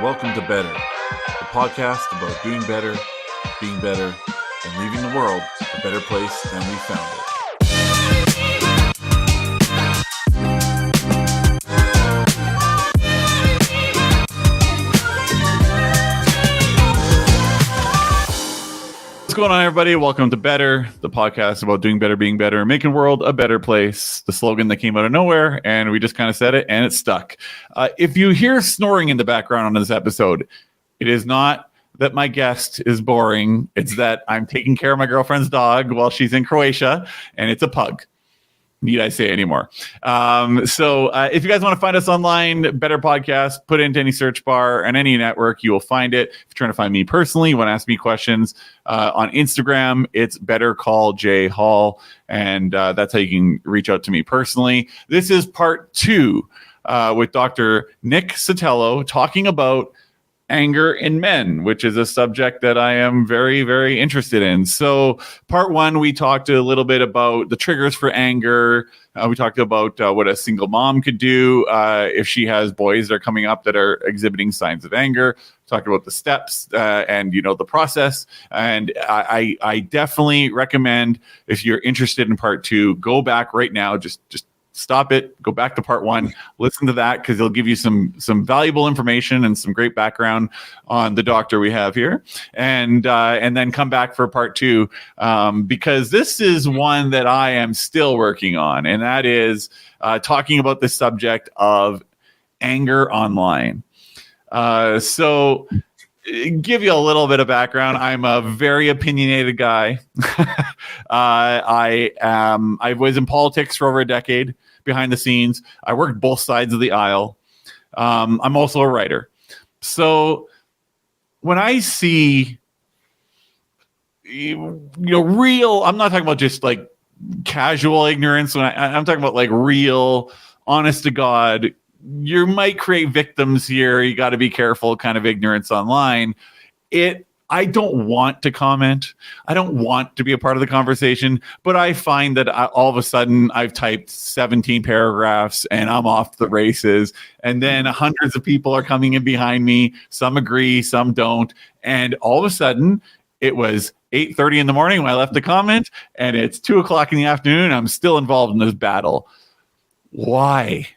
Welcome to Better, the podcast about doing better, being better, and leaving the world a better place than we found it. What's going on, everybody? Welcome to Better, the podcast about doing better, being better, and making the world a better place. The slogan that came out of nowhere, and we just kind of said it, and it stuck. If you hear snoring in the background on this episode, it is not that my guest is boring. It's that I'm taking care of my girlfriend's dog while she's in Croatia, and it's a pug. Need I say anymore? So if you guys want to find us online, Better Podcast, put it into any search bar and any network, you will find it. If you're trying to find me personally, you want to ask me questions on Instagram, it's Better Call J Hall, and that's how you can reach out to me personally. This is part 2 with Dr. Nick Sotelo talking about anger in men, which is a subject that I am very, very interested in. So part 1, we talked a little bit about the triggers for anger. We talked about what a single mom could do if she has boys that are coming up that are exhibiting signs of anger. Talked about the steps and, the process. And I definitely recommend, if you're interested in part 2, go back right now. Just stop it, go back to part 1, listen to that, because it'll give you some valuable information and some great background on the doctor we have here, and then come back for part 2, because this is one that I am still working on, and that is talking about the subject of anger online. So give you a little bit of background. I'm a very opinionated guy. I was in politics for over a decade behind the scenes. I worked both sides of the aisle. I'm also a writer. So when I see, real, I'm not talking about just like casual ignorance. When I'm talking about like real, honest to God, you might create victims here. You got to be careful kind of ignorance online. I don't want to comment. I don't want to be a part of the conversation, but I find that all of a sudden I've typed 17 paragraphs and I'm off the races. And then hundreds of people are coming in behind me. Some agree, some don't. And all of a sudden it was 8:30 in the morning when I left the comment, and it's 2:00 in the afternoon. I'm still involved in this battle. Why?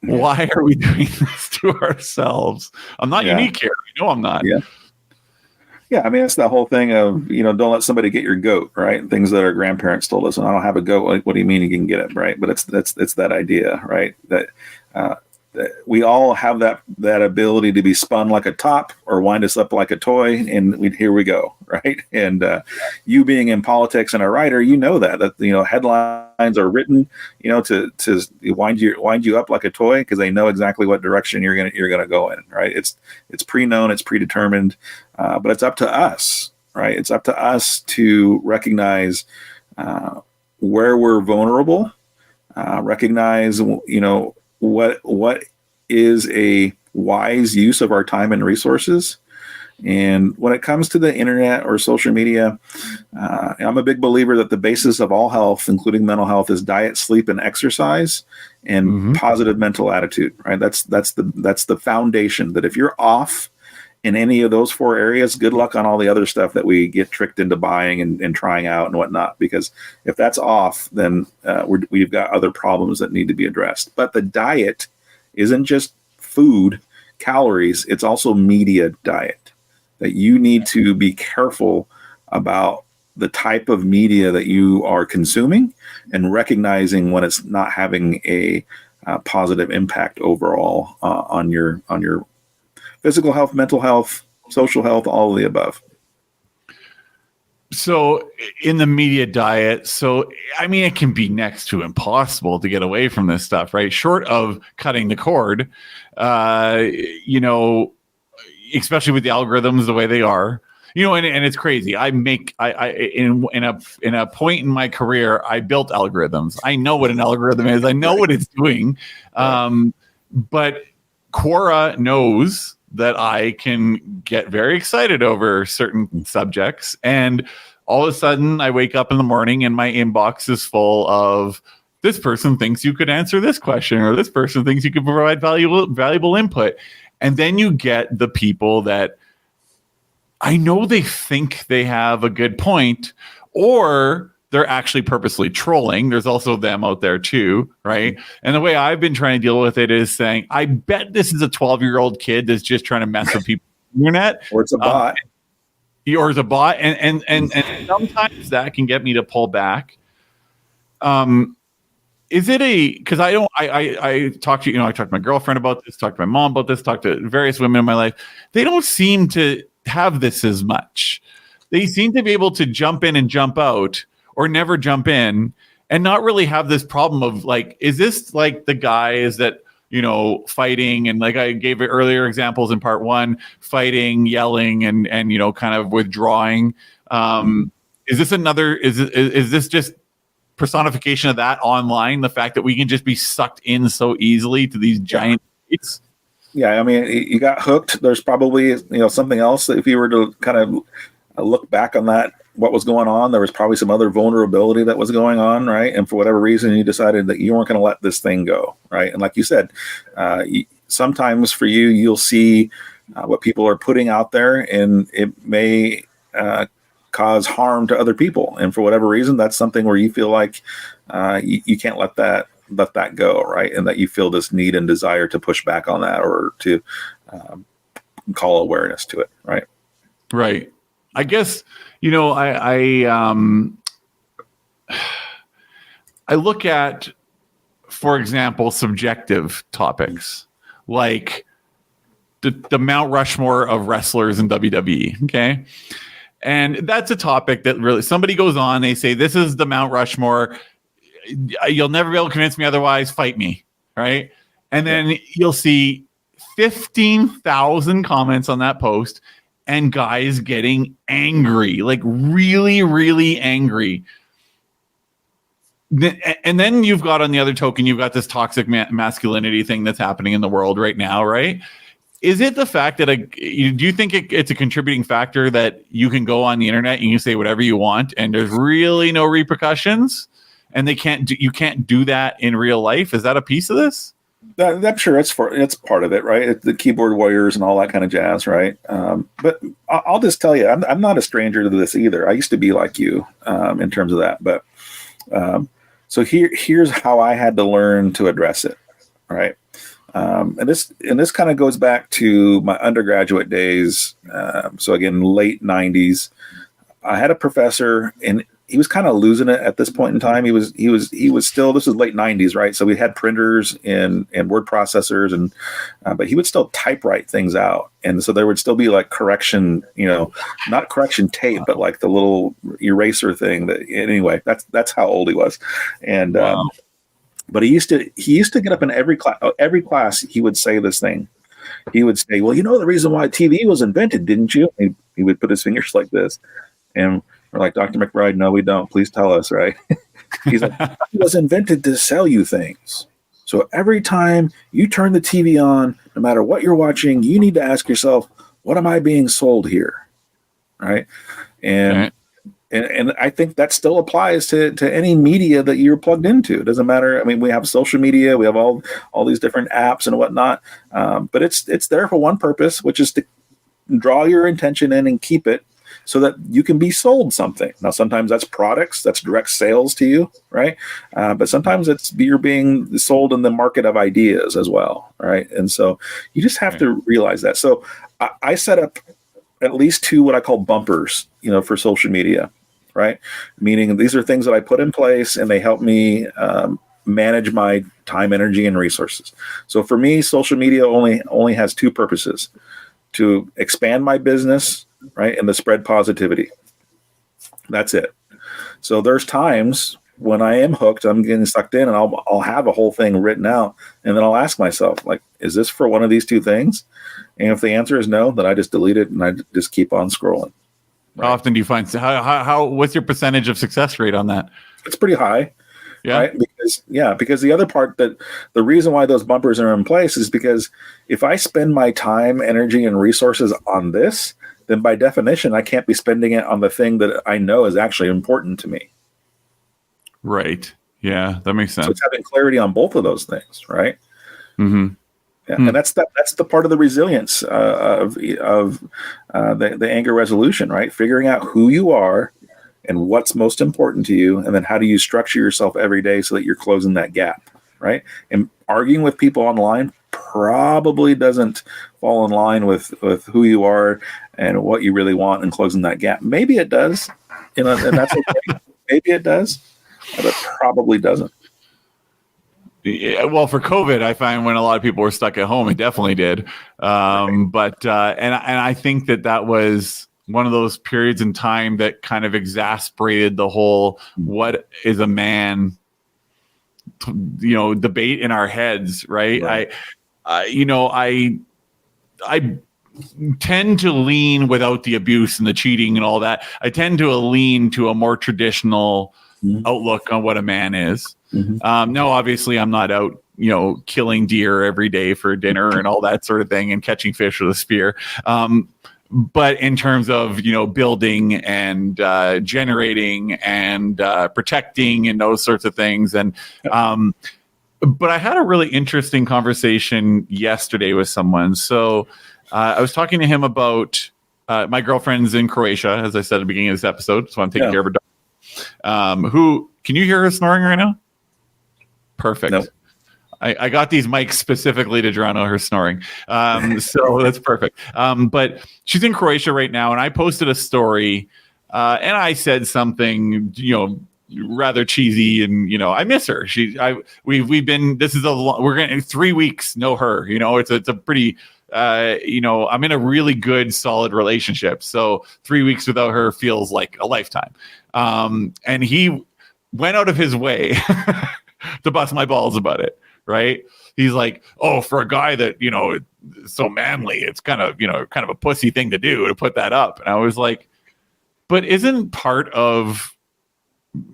Why are we doing this to ourselves? I'm not unique here. I'm not. Yeah, I mean, it's the whole thing of, don't let somebody get your goat, right? Things that our grandparents told us. I don't have a goat. Like, what do you mean you can get it, right? But it's that idea, right? That we all have that ability to be spun like a top or wind us up like a toy, and here we go, right? And you being in politics and a writer, that headlines are written, to wind you up like a toy, because they know exactly what direction you're gonna go in, right? It's pre-known, it's predetermined, but it's up to us, right? It's up to us to recognize where we're vulnerable, recognize what is a wise use of our time and resources. And when it comes to the internet or social media, I'm a big believer that the basis of all health, including mental health, is diet, sleep, and exercise, and positive mental attitude, right? That's the foundation. That if you're off in any of those 4 areas, good luck on all the other stuff that we get tricked into buying and trying out and whatnot. Because if that's off, then we've got other problems that need to be addressed. But the diet isn't just food, calories. It's also media diet. That you need to be careful about the type of media that you are consuming, and recognizing when it's not having a positive impact overall on your physical health, mental health, social health, all of the above. So in the media diet, it can be next to impossible to get away from this stuff, right? Short of cutting the cord, especially with the algorithms the way they are, and it's crazy. In a point in my career, I built algorithms. I know what an algorithm is. I know what it's doing. But Quora knows that I can get very excited over certain subjects, and all of a sudden I wake up in the morning and my inbox is full of this person thinks you could answer this question, or this person thinks you could provide valuable input. And then you get the people that I know they think they have a good point, or they're actually purposely trolling. There's also them out there too, right? And the way I've been trying to deal with it is saying, I bet this is a 12-year-old kid that's just trying to mess with people on the internet. Or it's a bot. Or it's a bot. And sometimes that can get me to pull back. Is it because I talk to, I talked to my girlfriend about this, talked to my mom about this, talked to various women in my life. They don't seem to have this as much. They seem to be able to jump in and jump out, or never jump in, and not really have this problem of like, is this like the guys that, fighting, and like I gave earlier examples in part 1, fighting, yelling, and kind of withdrawing. Is this another, is this just personification of that online, the fact that we can just be sucked in so easily to these giant debates? Yeah, I mean, you got hooked. There's probably something else that if you were to kind of look back on that, what was going on, there was probably some other vulnerability that was going on, right? And for whatever reason, you decided that you weren't going to let this thing go, right? And like you said, sometimes for you, you'll see what people are putting out there, and it may cause harm to other people. And for whatever reason, that's something where you feel like you can't let that go, right? And that you feel this need and desire to push back on that, or to call awareness to it, right? Right. I guess, I look at, for example, subjective topics like the Mount Rushmore of wrestlers in WWE. Okay. And that's a topic that really, somebody goes on, they say, this is the Mount Rushmore. You'll never be able to convince me otherwise. Fight me. Right. And then you'll see 15,000 comments on that post, and guys getting angry, like really, really angry. And then you've got, on the other token, you've got this toxic masculinity thing that's happening in the world right now, right? Is it the fact that do you think it's a contributing factor that you can go on the internet and you say whatever you want and there's really no repercussions, and you can't do that in real life? Is that a piece of this? I'm sure it's part of it, right? It's the keyboard warriors and all that kind of jazz, right? But I'll just tell you, I'm not a stranger to this either. I used to be like you in terms of that. But so here's how I had to learn to address it, right? And this kind of goes back to my undergraduate days. So again, late 90s. I had a professor, and he was kind of losing it at this point in time. He was still, this was late 90s, right? So we had printers and word processors, and but he would still typewrite things out. And so there would still be like correction, not correction tape, but like the little eraser thing anyway, that's how old he was. And wow. But he used to get up in every class, he would say this thing. He would say, well, the reason why TV was invented, didn't you? He would put his fingers like this. And we're like, Dr. McBride, no, we don't. Please tell us, right? He's like, it was invented to sell you things. So every time you turn the TV on, no matter what you're watching, you need to ask yourself, what am I being sold here? Right? And I think that still applies to any media that you're plugged into. It doesn't matter. I mean, we have social media, we have all these different apps and whatnot. But it's there for one purpose, which is to draw your attention in and keep it, so that you can be sold something. Now, sometimes that's products, that's direct sales to you, right? But sometimes you're being sold in the market of ideas as well, right? And so you just have to realize that. So I set up at least 2 what I call bumpers, for social media, right? Meaning these are things that I put in place, and they help me manage my time, energy, and resources. So for me, social media only has 2 purposes: to expand my business, right, and to spread positivity. That's it. So there's times when I am hooked, I'm getting sucked in, and I'll have a whole thing written out, and then I'll ask myself, like, is this for one of these 2 things? And if the answer is no, then I just delete it and I just keep on scrolling. Right? How often do you find how what's your percentage of success rate on that? It's pretty high. Yeah. Right? Because the other part, that the reason why those bumpers are in place is because if I spend my time, energy, and resources on this, then by definition, I can't be spending it on the thing that I know is actually important to me. Right. Yeah, that makes So sense. it's having clarity on both of those things, right? Mm-hmm. Yeah, and that's the part of the resilience of the anger resolution, right? Figuring out who you are and what's most important to you, and then how do you structure yourself every day so that you're closing that gap, right? And arguing with people online probably doesn't fall in line with who you are and what you really want and closing that gap. Maybe it does, and that's okay. Maybe it does, but it probably doesn't. Yeah, well, for COVID, I find when a lot of people were stuck at home, it definitely did. But and I think that was one of those periods in time that kind of exasperated the whole "what is a man," debate in our heads, right? Right. I tend to lean, without the abuse and the cheating and all that, I tend to lean to a more traditional outlook on what a man is. Now, obviously, I'm not out, killing deer every day for dinner and all that sort of thing and catching fish with a spear. But in terms of, building and generating and protecting and those sorts of things. And but I had a really interesting conversation yesterday with someone. So I was talking to him about my girlfriend's in Croatia, as I said at the beginning of this episode. So I'm taking care of her dog. Who, can you hear her snoring right now? Perfect. Nope. I got these mics specifically to drown out her snoring. So that's perfect. But she's in Croatia right now, and I posted a story and I said something, rather cheesy, and I miss her. We've been, we're going 3 weeks, no her, it's a pretty, I'm in a really good, solid relationship. So 3 weeks without her feels like a lifetime. And he went out of his way to bust my balls about it. Right. He's like, oh, for a guy that, is so manly, it's kind of a pussy thing to do, to put that up. And I was like, but isn't part of,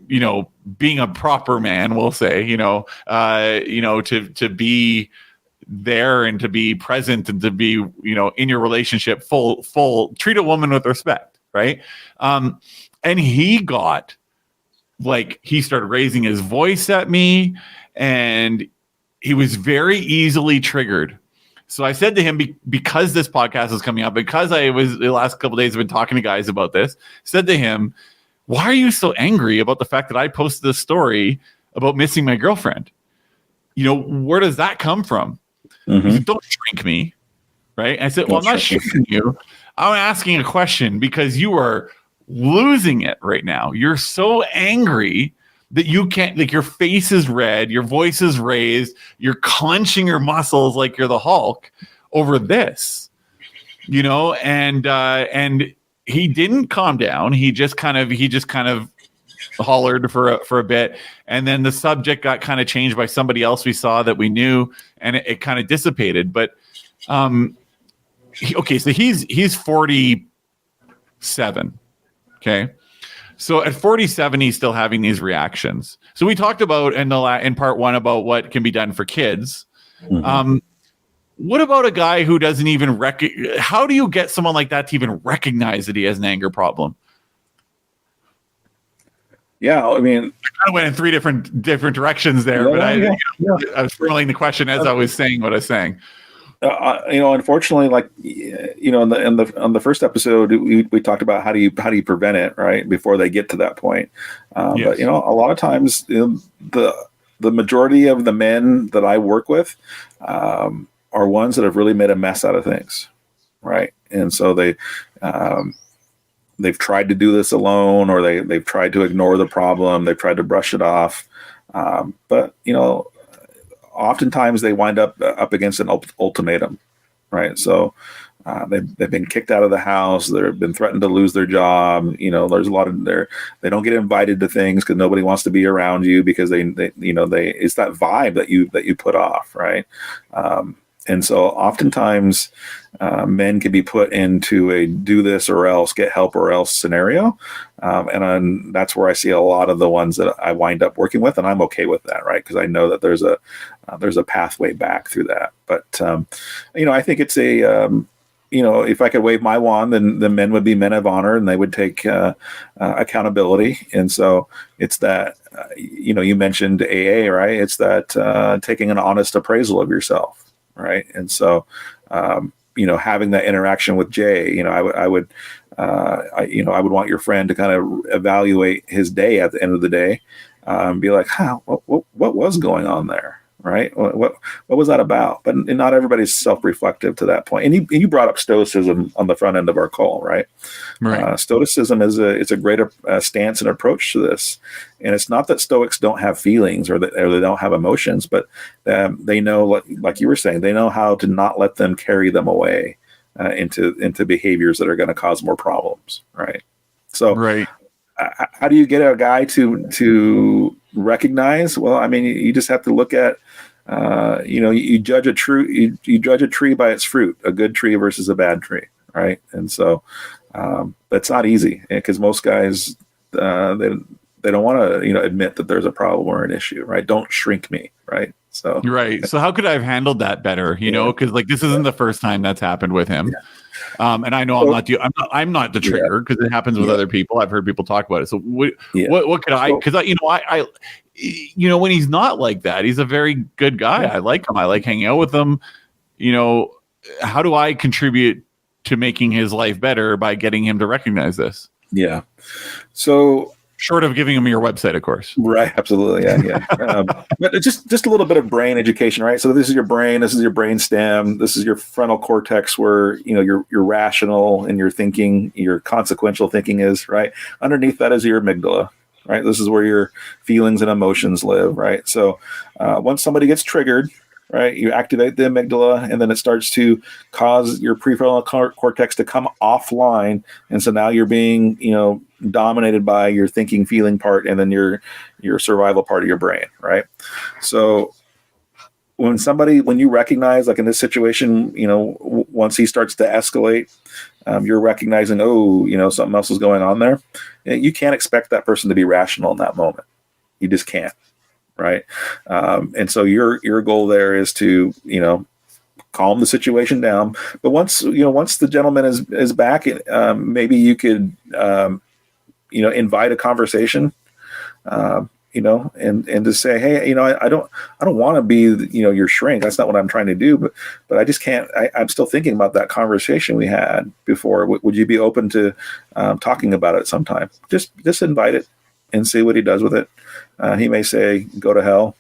being a proper man, we'll say, to be there and to be present and to be, in your relationship, full, treat a woman with respect. Right. And he got he started raising his voice at me, and he was very easily triggered. So I said to him, because this podcast is coming up, because the last couple of days I've been talking to guys about this, said to him, why are you so angry about the fact that I posted this story about missing my girlfriend? Where does that come from? He said, don't shrink me. Right. And I said, well, I'm not shrinking you. I'm asking a question because you are losing it right now. You're so angry that you can't, your face is red, your voice is raised, you're clenching your muscles like you're the Hulk over this, and he didn't calm down. He just kind of hollered for a bit, and then the subject got kind of changed by somebody else we saw that we knew, and it kind of dissipated. But so he's 47. Okay. So at 47, he's still having these reactions. So we talked about in part one about what can be done for kids. What about a guy who doesn't even how do you get someone like that to even recognize that he has an anger problem? Yeah, I mean, I went in three different directions there, but I was throwing the question as I was saying what I was saying. Unfortunately, on the first episode, we talked about how do you prevent it, right, before they get to that point. Yes. But a lot of times, the majority of the men that I work with are ones that have really made a mess out of things, right? And so they've tried to do this alone, or they've tried to ignore the problem, they've tried to brush it off, but oftentimes they wind up against an ultimatum, right? So they've been kicked out of the house. They've been threatened to lose their job. There's a lot of they don't get invited to things because nobody wants to be around you because they it's that vibe that you put off, right? And so oftentimes men can be put into a do this or else, get help or else scenario. And that's where I see a lot of the ones that I wind up working with, and I'm okay with that, right? Because I know that there's a pathway back through that. But, I think it's if I could wave my wand, then the men would be men of honor and they would take accountability. And so it's that, you mentioned AA, right? It's that taking an honest appraisal of yourself, right? And so, having that interaction with Jay, I would want your friend to kind of evaluate his day at the end of the day, be like, what was going on there? Right? What was that about? But not everybody's self-reflective to that point. And you brought up Stoicism on the front end of our call, right? Right. Stoicism it's a great stance and approach to this. And it's not that Stoics don't have feelings or they don't have emotions, but they know, like you were saying, they know how to not let them carry them away into behaviors that are going to cause more problems, right? So, right. How do you get a guy to recognize? Well, I mean, you just have to look at, you judge a tree by its fruit, a good tree versus a bad tree, right? And so that's not easy because most guys they don't want to admit that there's a problem or an issue, right? Don't shrink me, right? So right. So how could I have handled that better? Because this isn't the first time that's happened with him. Yeah. And I know I'm not the trigger because it happens with other people. I've heard people talk about it. So what could I? Because I when he's not like that, he's a very good guy. I like him. I like hanging out with him. How do I contribute to making his life better by getting him to recognize this? Yeah. So. Short of giving him your website, of course. Right. Absolutely. Yeah. But just a little bit of brain education, right? So this is your brain. This is your brain stem. This is your frontal cortex where, your rational and your thinking, your consequential thinking is, right? Underneath that is your amygdala, right? This is where your feelings and emotions live, right? So once somebody gets triggered, right, you activate the amygdala and then it starts to cause your prefrontal cortex to come offline. And so now you're being, dominated by your thinking, feeling part, and then your survival part of your brain, right? So when you recognize, like in this situation, once he starts to escalate, you're recognizing, something else is going on there. You can't expect that person to be rational in that moment. You just can't, right? And so your goal there is to, calm the situation down. But once the gentleman is back, maybe you could, invite a conversation, and to say, hey, I don't want to be, your shrink. That's not what I'm trying to do, but I just can't, I'm still thinking about that conversation we had before. Would you be open to talking about it sometime? Just invite it and see what he does with it. He may say, go to hell.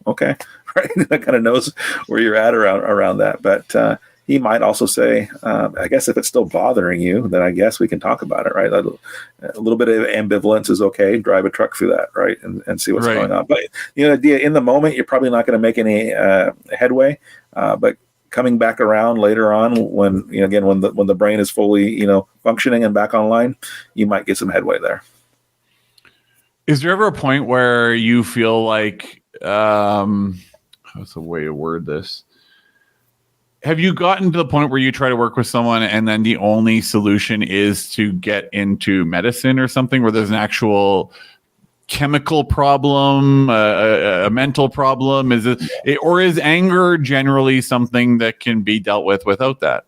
Okay. Right. That kind of knows where you're at around that. But, he might also say, I guess if it's still bothering you, then I guess we can talk about it, right? A little bit of ambivalence is okay. Drive a truck through that, right? And see what's going on. But, in the moment, you're probably not going to make any headway. But coming back around later on when, when the brain is fully, functioning and back online, you might get some headway there. Is there ever a point where you feel like, what's a way to word this? Have you gotten to the point where you try to work with someone and then the only solution is to get into medicine or something where there's an actual chemical problem, a mental problem? Is it, or is anger generally something that can be dealt with without that?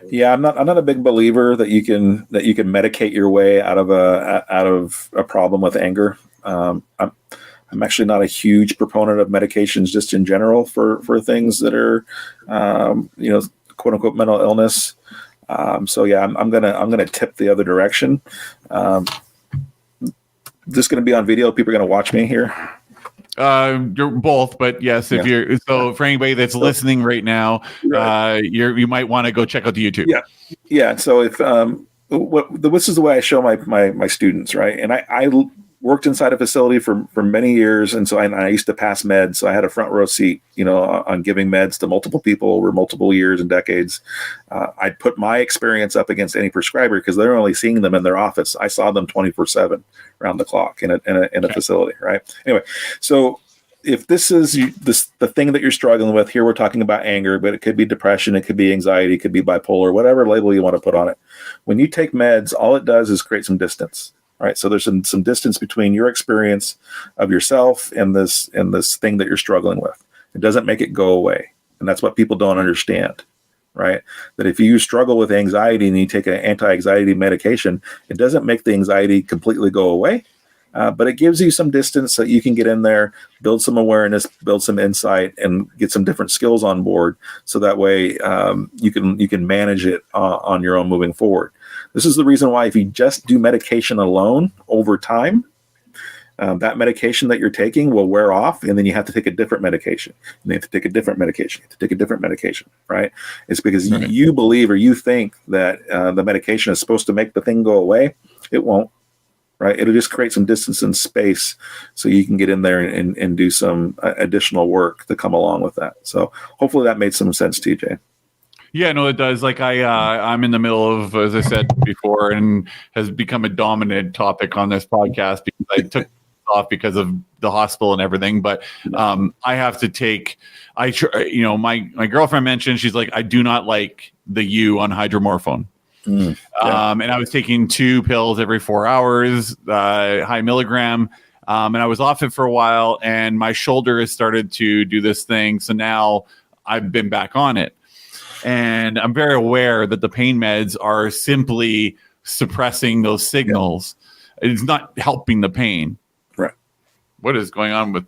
Yeah, I'm not a big believer that you can medicate your way out of a problem with anger. I'm actually not a huge proponent of medications just in general for things that are, quote unquote mental illness. So yeah, I'm gonna tip the other direction. This going to be on video. People are going to watch me here. You're both, but yes, if you're for anybody that's listening right now, you might want to go check out the YouTube. Yeah. So if this is the way I show my students, right? And I worked inside a facility for many years, and so I used to pass meds. So I had a front row seat, on giving meds to multiple people over multiple years and decades. I'd put my experience up against any prescriber because they're only seeing them in their office. I saw them 24/7 around the clock in a facility, right? Anyway, so if this is the thing that you're struggling with here, we're talking about anger, but it could be depression, it could be anxiety, it could be bipolar, whatever label you want to put on it. When you take meds, all it does is create some distance. Right, so there's some distance between your experience of yourself and this thing that you're struggling with. It doesn't make it go away, and that's what people don't understand. right? That if you struggle with anxiety and you take an anti-anxiety medication, it doesn't make the anxiety completely go away, but it gives you some distance so you can get in there, build some awareness, build some insight, and get some different skills on board. So that way you can manage it on your own moving forward. This is the reason why if you just do medication alone over time, that medication that you're taking will wear off, and then you have to take a different medication. And you have to take a different medication. You have to take a different medication, right? It's because you believe or you think that the medication is supposed to make the thing go away. It won't, right? It'll just create some distance and space so you can get in there and do some additional work to come along with that. So hopefully that made some sense, TJ. Yeah, no, it does. Like I'm in the middle of, as I said before, and has become a dominant topic on this podcast because I took off because of the hospital and everything. But I have to take, my girlfriend mentioned, she's like, I do not like the U on hydromorphone. And I was taking 2 pills every 4 hours, high milligram. And I was off it for a while, and my shoulder has started to do this thing. So now I've been back on it. And I'm very aware that the pain meds are simply suppressing those signals. It's not helping the pain. Right. What is going on with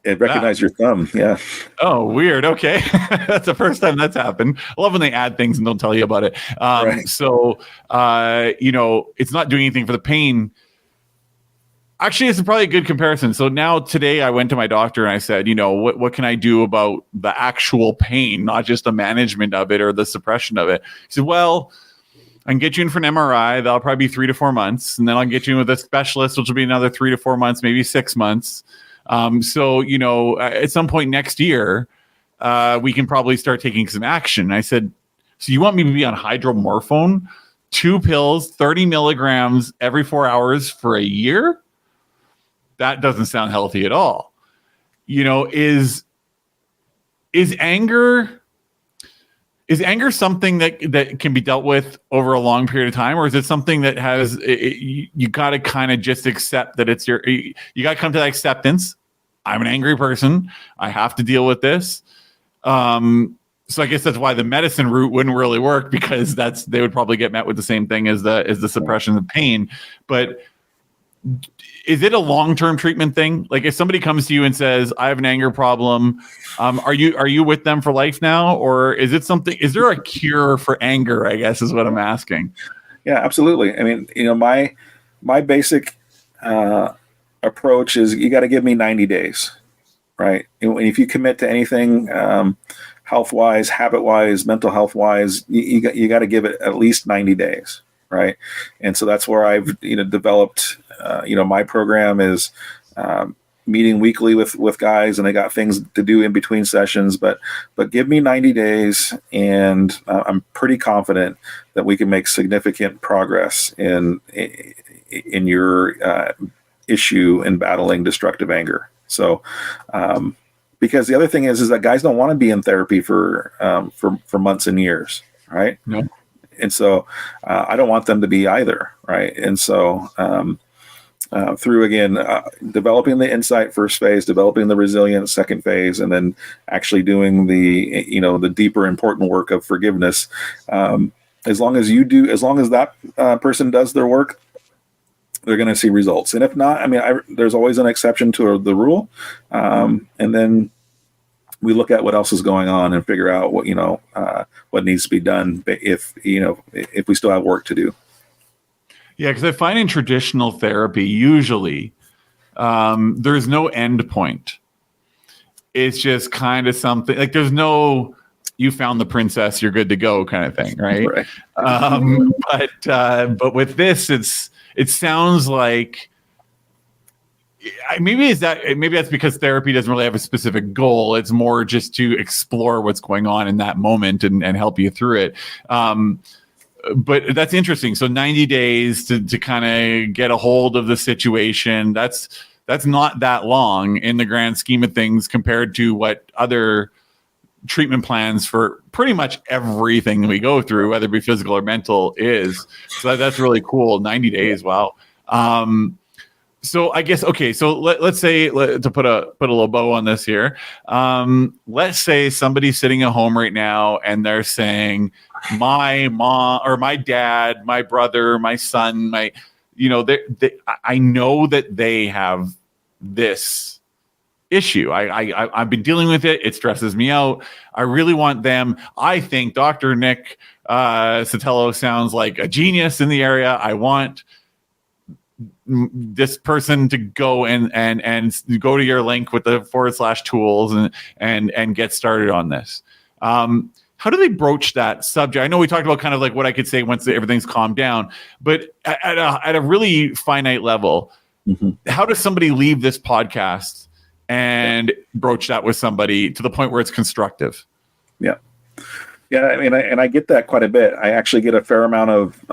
it? Recognize your thumb. Yeah. Oh, weird. Okay. That's the first time that's happened. I love when they add things and don't tell you about it. Right. So, it's not doing anything for the pain. Actually, it's probably a good comparison. So now today I went to my doctor and I said, what can I do about the actual pain, not just the management of it or the suppression of it? He said, well, I can get you in for an MRI. That'll probably be 3 to 4 months. And then I'll get you in with a specialist, which will be another 3 to 4 months, maybe 6 months. So, at some point next year, we can probably start taking some action. I said, so you want me to be on hydromorphone, 2 pills, 30 milligrams every 4 hours for a year? That doesn't sound healthy at all. Is anger something that can be dealt with over a long period of time, or is it something that you got to kind of just accept that it's you got to come to that acceptance? I'm an angry person. I have to deal with this. So I guess that's why the medicine route wouldn't really work, because they would probably get met with the same thing as the suppression of pain. But is it a long-term treatment thing? Like if somebody comes to you and says, I have an anger problem, are you with them for life now? Or is there a cure for anger, I guess is what I'm asking. Yeah, absolutely. I mean, my basic approach is you got to give me 90 days, right? And if you commit to anything, health-wise, habit-wise, mental health-wise, you got to give it at least 90 days. Right. And so that's where I've, developed, my program is meeting weekly with guys, and they got things to do in between sessions, but give me 90 days and I'm pretty confident that we can make significant progress in your issue in battling destructive anger. So, because the other thing is that guys don't want to be in therapy for months and years. Right. No. And so I don't want them to be either, right? And so through, again, developing the insight first phase, developing the resilience second phase, and then actually doing the deeper important work of forgiveness, as long as that person does their work, they're going to see results. And if not, I mean, there's always an exception to the rule. And then we look at what else is going on and figure out what needs to be done if we still have work to do. Yeah, because I find in traditional therapy, usually there's no end point. It's just kind of something like there's no you found the princess, you're good to go kind of thing, right? Right. But with this, it sounds like. Maybe that's because therapy doesn't really have a specific goal. It's more just to explore what's going on in that moment and help you through it. But that's interesting. So 90 days to kind of get a hold of the situation. That's not that long in the grand scheme of things compared to what other treatment plans for pretty much everything we go through, whether it be physical or mental, is. So that's really cool. 90 days. Wow. So I guess, okay. So let's say, to put a little bow on this here. Let's say somebody's sitting at home right now and they're saying, my mom or my dad, my brother, my son, I know that they have this issue. I've been dealing with it. It stresses me out. I really want them. I think Dr. Nick Sotelo sounds like a genius in the area. I want this person to go and go to your link with the /tools and get started on this. How do they broach that subject? I know we talked about kind of like what I could say once everything's calmed down, but at a really finite level, how does somebody leave this podcast and broach that with somebody to the point where it's constructive? Yeah. Yeah, I mean, I get that quite a bit. I actually get a fair amount of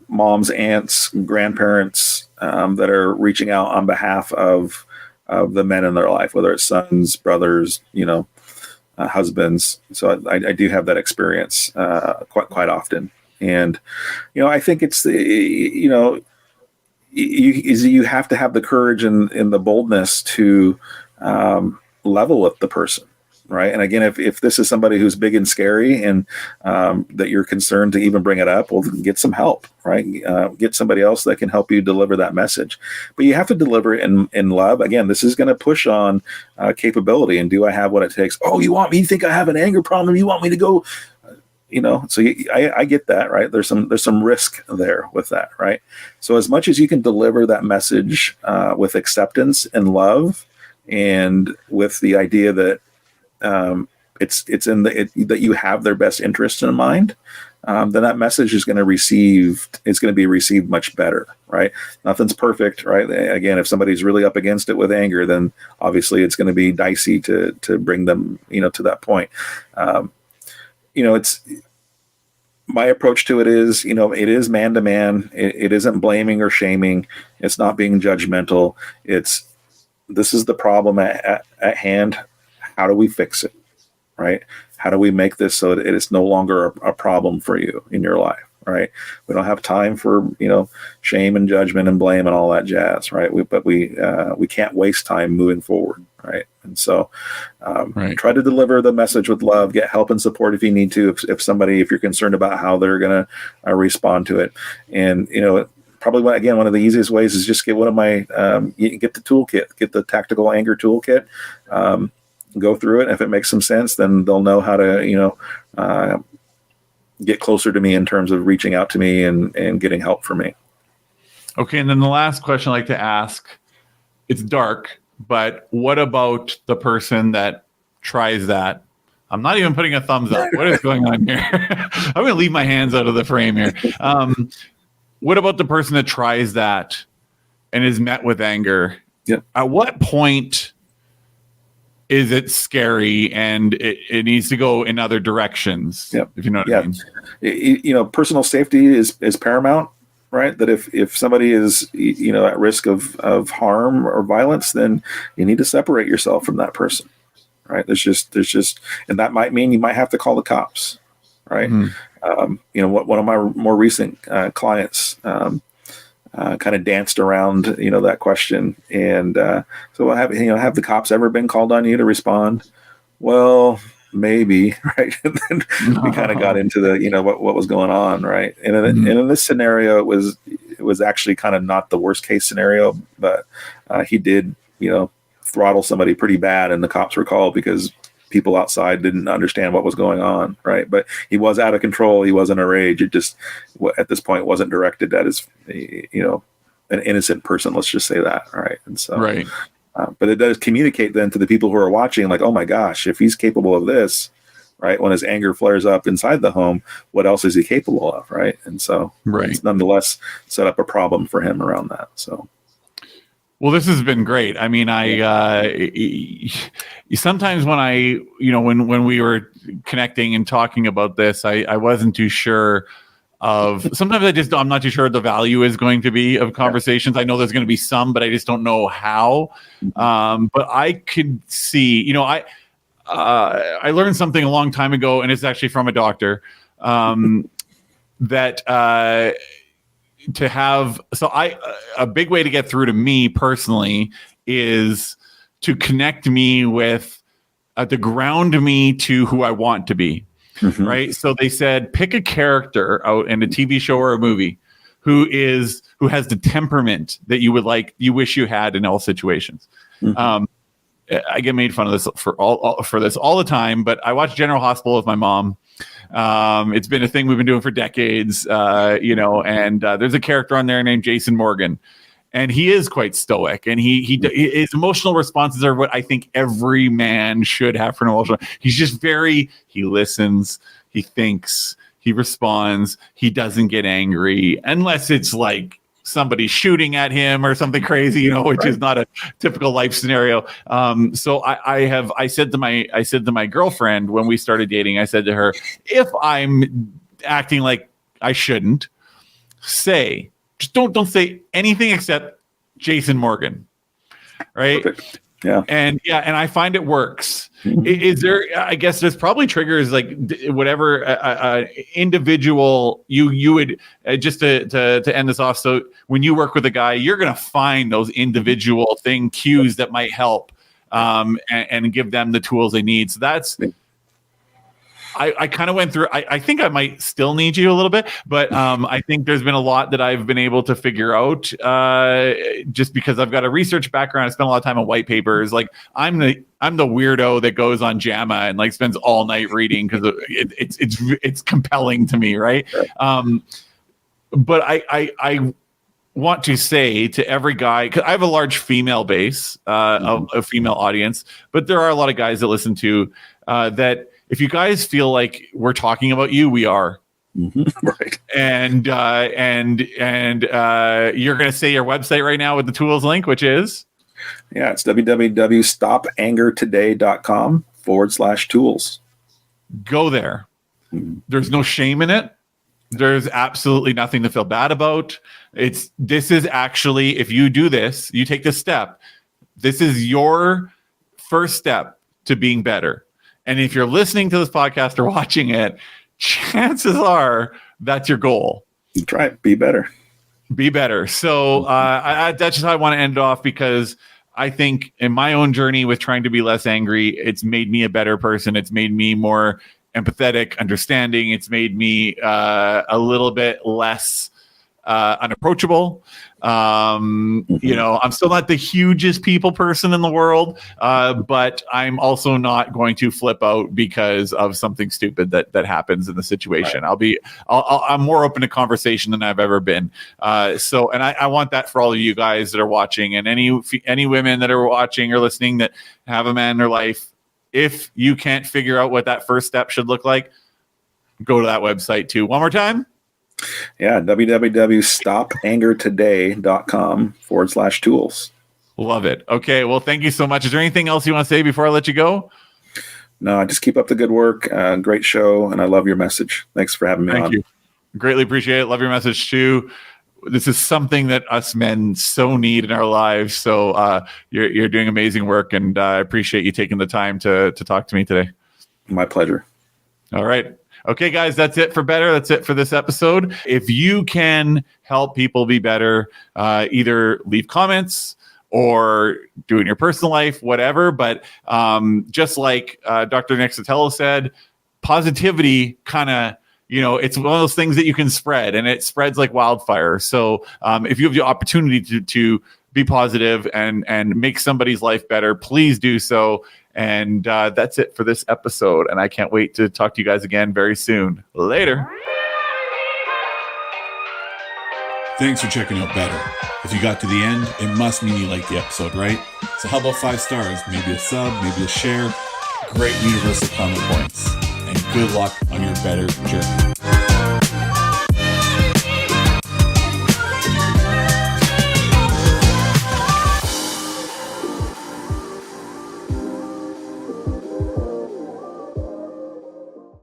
moms, aunts, grandparents that are reaching out on behalf of the men in their life, whether it's sons, brothers, husbands. So I do have that experience quite often, and I think it's you have to have the courage and the boldness to level with the person. Right. And again, if this is somebody who's big and scary and that you're concerned to even bring it up, well, get some help, right? Get somebody else that can help you deliver that message. But you have to deliver it in love. Again, this is going to push on capability. And do I have what it takes? Oh, you think I have an anger problem? You want me to go? So I get that, right? There's some risk there with that, right? So as much as you can deliver that message with acceptance and love, and with the idea that it's in that you have their best interest in mind, then that message is going to be received much better, right? Nothing's perfect, right? Again, if somebody's really up against it with anger, then obviously it's going to be dicey to bring them, to that point. It's my approach to it is, it is man to man. It isn't blaming or shaming. It's not being judgmental. This is the problem at hand. How do we fix it, right? How do we make this so that it is no longer a problem for you in your life, right? We don't have time for, shame and judgment and blame and all that jazz, right? We can't waste time moving forward, right? And so try to deliver the message with love, get help and support if you need to, if you're concerned about how they're going to respond to it. And, probably, again, one of the easiest ways is just get one of my, get the toolkit, get the tactical anger toolkit, go through it. And if it makes some sense, then they'll know how to, get closer to me in terms of reaching out to me and getting help for me. Okay. And then the last question I like to ask, it's dark, but what about the person that tries that? I'm not even putting a thumbs up. What is going on here? I'm going to leave my hands out of the frame here. What about the person that tries that and is met with anger? Yep. At what point is it scary and it needs to go in other directions? Yep. If you know what I mean. Personal safety is paramount, right? That if somebody is, at risk of harm or violence, then you need to separate yourself from that person, right? There's just, and that might mean you might have to call the cops, right? One of my more recent clients, kind of danced around, that question. And so have the cops ever been called on you to respond? Well, maybe, right? And then we kind of got into the, what was going on, right? And in this scenario, it was actually kind of not the worst case scenario, but he did, throttle somebody pretty bad, and the cops were called because people outside didn't understand what was going on, right? But he was out of control. He was in a rage. It just, at this point, wasn't directed at his, an innocent person. Let's just say that, right? And so, right. But it does communicate then to the people who are watching, like, oh my gosh, if he's capable of this, right? When his anger flares up inside the home, what else is he capable of, right? And so, it's nonetheless set up a problem for him around that. So. Well, this has been great. I mean, sometimes when when we were connecting and talking about this, I wasn't too sure of, sometimes I'm not too sure the value is going to be of conversations. I know there's going to be some, but I just don't know how. But I could see, I learned something a long time ago, and it's actually from a doctor, that to have, so a big way to get through to me personally is to connect me with, to ground me to who I want to be. Mm-hmm. Right. So they said, pick a character out in a TV show or a movie who has the temperament that you wish you had in all situations. Mm-hmm. I get made fun of this for this all the time, but I watch General Hospital with my mom. It's been a thing we've been doing for decades, and there's a character on there named Jason Morgan, and he is quite stoic, and his emotional responses are what I think every man should have for an emotional. He's just he listens, he thinks, he responds, he doesn't get angry unless it's like somebody shooting at him or something crazy, which is not a typical life scenario. So I said to my girlfriend when we started dating, I said to her, if I'm acting like I shouldn't, just don't say anything except Jason Morgan. Right. Perfect. Yeah. And I find it works. Mm-hmm. Is there, I guess there's probably triggers like whatever individual you would just to end this off. So when you work with a guy, you're going to find those individual cues that might help and give them the tools they need. So that's, I kind of went through, I think I might still need you a little bit, but I think there's been a lot that I've been able to figure out just because I've got a research background. I spent a lot of time on white papers. Like I'm the weirdo that goes on JAMA and like spends all night reading because it's compelling to me. Right. But I want to say to every guy, because I have a large female base, a female audience, but there are a lot of guys that listen to that. If you guys feel like we're talking about you, we are. Mm-hmm. Right. And you're going to say your website right now with the tools link, which is? Yeah, it's www.stopangertoday.com/tools. Go there. Mm-hmm. There's no shame in it. There's absolutely nothing to feel bad about. This is actually, if you do this, you take this step, this is your first step to being better. And if you're listening to this podcast or watching it, chances are that's your goal. Try it. Be better. Be better. So that's just how I want to end off, because I think in my own journey with trying to be less angry, it's made me a better person. It's made me more empathetic, understanding. It's made me a little bit less unapproachable. I'm still not the hugest people person in the world, but I'm also not going to flip out because of something stupid that happens in the situation. Right. I'm more open to conversation than I've ever been. And I want that for all of you guys that are watching, and any women that are watching or listening that have a man in their life. If you can't figure out what that first step should look like, go to that website too. One more time. Yeah, www.stopangertoday.com/tools. Love it. Okay, well, thank you so much. Is there anything else you want to say before I let you go? No, just keep up the good work. Great show, and I love your message. Thanks for having me on. Thank you. Greatly appreciate it. Love your message too. This is something that us men so need in our lives. So you're doing amazing work, and I appreciate you taking the time to talk to me today. My pleasure. All right. Okay, guys, that's it for better. That's it for this episode. If you can help people be better, either leave comments or do it in your personal life, whatever. But just like Dr. Nick Sotelo said, positivity kind of, it's one of those things that you can spread, and it spreads like wildfire. So if you have the opportunity to be positive and make somebody's life better, please do so. And that's it for this episode. And I can't wait to talk to you guys again very soon. Later. Thanks for checking out Better. If you got to the end, it must mean you liked the episode, right? So how about 5 stars? Maybe a sub, maybe a share. Great universal comment points. And good luck on your better journey.